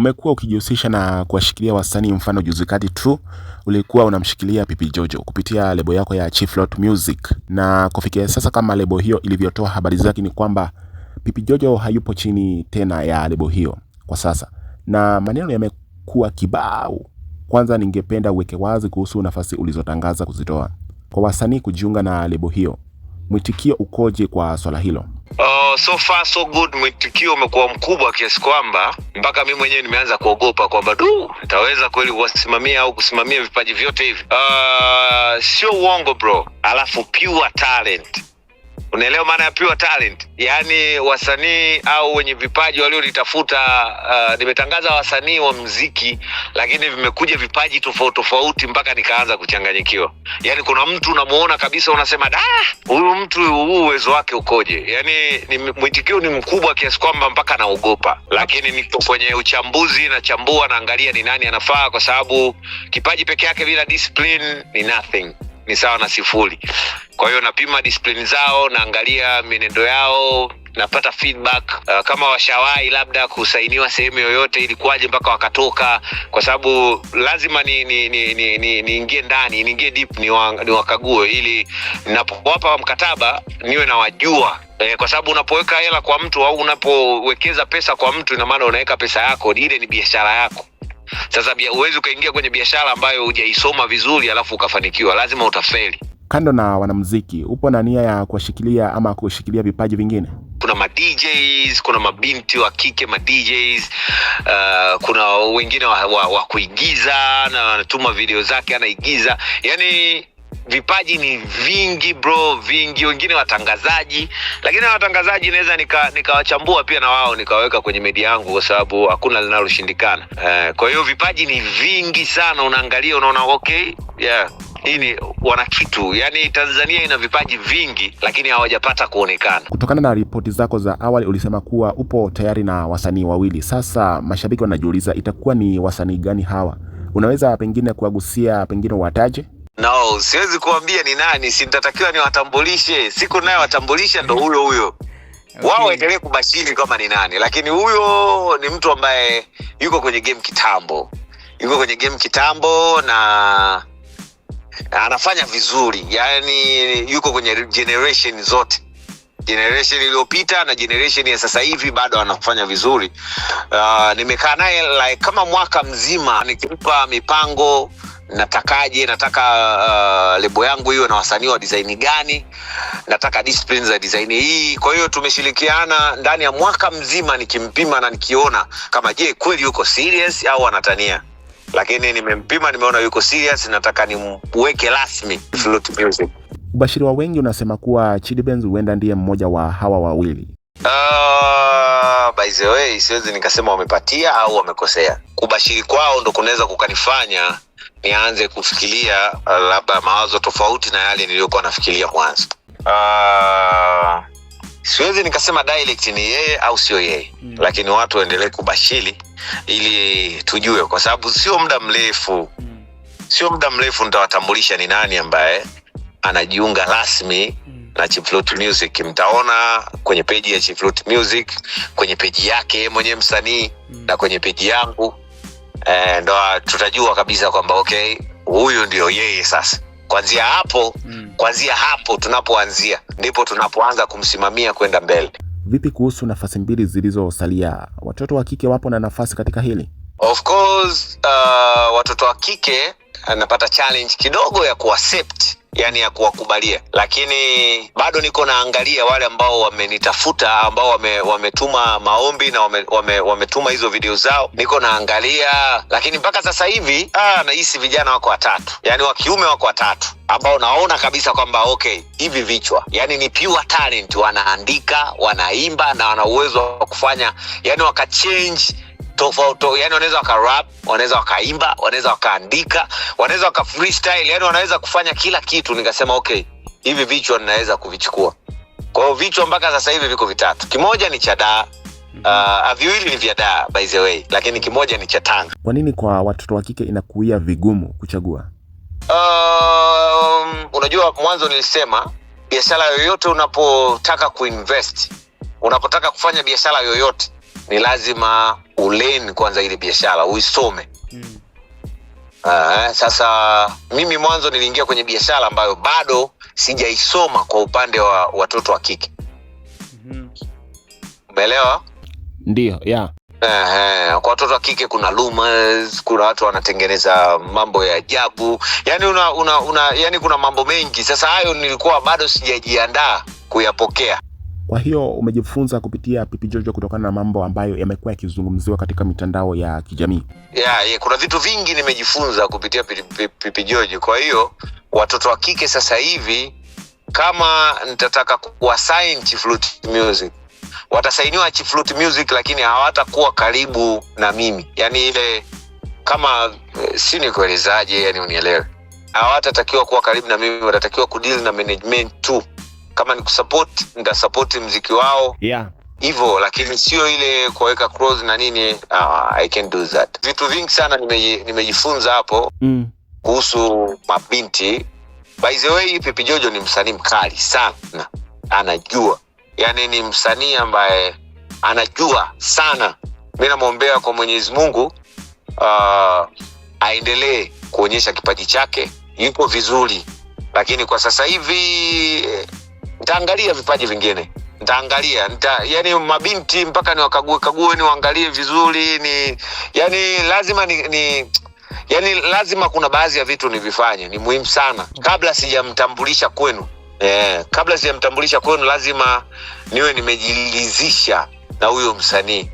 Umekuwa ukijihusisha na kuwashikilia wasanii, mfano juzi kati tu ulikuwa unamshikilia Pipi Jojo kupitia lebo yako ya Chief Lot Music, na kufikia sasa kama lebo hiyo ilivyotoa habari zake ni kwamba Pipi Jojo hayupo chini tena ya lebo hiyo kwa sasa, na maneno yamekuwa kibao. Kwanza ningependa uweke wazi kuhusu nafasi ulizotangaza kuzitoa kwa wasanii kujiunga na lebo hiyo. Mwitikio ukoje kwa swala hilo? So far so good. Mwitikio umekuwa mkubwa kiasi kwamba mpaka mimi mwenyewe nimeanza kuogopa kwamba nitaweza kweli kuwasimamia au kusimamia vipaji vyote hivi. Sio uongo bro. Alafu pure talent. Unaelewa maana ya pure talent? Yaani wasanii au wenye vipaji walionitafuta, nimetangaza wasanii wa muziki lakini vimekuja vipaji tofauti tofauti mpaka nikaanza kuchanganyikiwa. Yaani kuna mtu unamuona kabisa unasema huyu mtu uwezo wake ukoje? Yaani mwitikio ni mkubwa kiasi kwamba mpaka naogopa. Lakini niko kwenye uchambuzi, nachambua, naangalia ni nani anafaa, kwa sababu kipaji peke yake bila discipline ni nothing. Ni sawa na sifuri. Kwa hiyo napima discipline zao, naangalia mienendo yao, napata feedback. Kama washawahi labda kusainiwa sehemu yoyote ilikuwaje mpaka wakatoka, kwa sababu lazima niingie ndani, niingie deep, niwakague ili ninapowapa mkataba niwe na wajua. Kwa sababu unapoweka hela kwa mtu au unapowekeza pesa kwa mtu, ina maana unaweka pesa yako, ile ni biashara yako. Sasa uwezi ukaingia kwenye biashara ambayo hujaisoma vizuri alafu ukafanikiwa, lazima utafeli. Kando na wanamuziki, upo na nia ya kuwashikilia ama kushikilia vipaji vingine? Kuna ma DJs, kuna mabinti wa kike ma DJs, kuna wengine wa kuigiza na anatuma video zake anaigiza. Yaani vipaji ni vingi bro, vingi. Wengine watangazaji, lakini watangazaji naweza nikawachambua pia na wao nikaweka kwenye media yangu, kwa sababu hakuna linaloshindikana. Kwa hiyo vipaji ni vingi sana, unaangalia unaona okay, yeah, hii ni wana kitu. Yaani Tanzania ina vipaji vingi lakini hawajapata kuonekana. Kutokana na ripoti zako za awali ulisema kuwa upo tayari na wasanii wawili. Sasa mashabiki wanajiuliza itakuwa ni wasanii gani hawa? Unaweza pengine kuwagusia, pengine wataje? No, siwezi kuambia ni nani, sitatakiwa niwatambulishe. Siku naye watambulisha ndo huyo. Okay. Wao waendelee kubashiri kama ni nani, lakini huyo ni mtu ambaye yuko kwenye game kitambo. Na anafanya vizuri. Yaani yuko kwenye generation zote. Generation iliyopita na generation ya sasa hivi bado anafanya vizuri. Nimekaa naye like kama mwaka mzima nikimpa mipango, nataka lebo yangu iwe na wasanii wa design gani, nataka disciplines za design hii. Kwa hiyo tumeshirikiana ndani ya mwaka mzima nikimpima na nikiona kama je kweli yuko serious au anatania. Lakini nimempima, nimeona yuko serious, nataka nimweke rasmi Float Music. Ubashiri wa wengi unasema kuwa Chidi Benz huenda ndiye mmoja wa hawa wawili. By the way, siwezi nikasema wamepatia au wamekosea. Kubashiri kwao ndo kunaweza kukanifanya nianze kufikiria labda mawazo tofauti na yale niliyokuwa nafikiria mwanzo. Siwezi nikasema direct ni yeye au sio yeye. Lakini watu waendelee kubashiri ili tujue, kwa sababu sio muda mrefu nitawatambulisha ni nani ambaye anajiunga rasmi na Chief Lot Music. Mtaona kwenye page ya Chief Lot Music, kwenye page yake mwenye msanii na kwenye page yangu. Ndo tutajua kabisa kwamba okay, huyu ndio yeye sasa. Kuanzia hapo tunapoanzia ndipo tunapoanza kumsimamia kwenda mbele. Vipi kuhusu nafasi mbili zilizosalia? Watoto wa kike wapo na nafasi katika hili? Of course, watoto wa kike anapata challenge kidogo ya kuaccept, yani ya kuwakubalia. Lakini bado niko naangalia wale ambao wamenitafuta, ambao wametuma maombi na wametuma hizo video zao. Niko naangalia, lakini mpaka sasa hivi nahisi vijana wako watatu. Yani wa kiume wako watatu ambao naona kabisa kwamba okay, hivi vichwa yani ni pure talent, wanaandika, wanaimba na wana uwezo wa kufanya, yani wakachange tofauti. Yani wanaweza wakarap, wanaweza wakaimba, wanaweza wakaandika, wanaweza waka freestyle, yani wanaweza kufanya kila kitu. Nikasema okay, hivi vichwa ninaweza kuvichukua. Kwa hiyo vichwa mpaka sasa hivi viko vitatu. Kimoja ni cha Dar, viwili ni vya Dar by the way, lakini kimoja ni cha Tanga. Kwa nini kwa watoto wa kike inakuwa vigumu kuchagua? Unajua mwanzo nilisema biashara yoyote unapotaka kuinvest, unapotaka kufanya biashara yoyote, ni lazima uleni kwanza ile biashara, uisome. Sasa mimi mwanzo niliingia kwenye biashara ambayo bado sijaisoma kwa upande wa watoto wa kike. Umeelewa? Ndio, yeah. Kwa watoto wa kike kuna rumors, kuna watu wanatengeneza mambo ya ajabu. Yaani yani kuna mambo mengi. Sasa hayo nilikuwa bado sijajiandaa kuyapokea. Kwa hiyo umejifunza kupitia Pipi Jojo kutokana na mambo ambayo yamekuwa yakizungumziwa katika mitandao ya kijamii. Kuna vitu vingi nimejifunza kupitia Pipi Jojo. Kwa hiyo watoto wa kike sasa hivi kama nitataka kuwasign Chief Flute Music, watasainiwa Chief Flute Music lakini hawatakuwa karibu na mimi. Yaani ile kama si nikuelezaje, yani unielewe. Hawatatakiwa kuwa karibu na mimi, watatakiwa kudeal na management tu. Kama ni kusupport, nitasupport muziki wao. Yeah. Hivyo, lakini sio ile kuweka cross na nini. I can do that. Vitu vingi sana nimejifunza hapo kuhusu mabinti. By the way, Pipi Jojo ni msanii mkali sana. Anajua. Yaani ni msanii ambaye anajua sana. Mimi namuombea kwa Mwenyezi Mungu aendelee kuonyesha kipaji chake. Yuko vizuri. Lakini kwa sasa hivi nitaangalia vipaji vingine. Yani mabinti mpaka niwakague niwaangalie vizuri, yani lazima yani lazima kuna baadhi ya vitu nivifanye, ni muhimu sana kabla sijamtambulisha kwenu. Kabla sijamtambulisha kwenu lazima niwe nimejilizisha na huyo msanii.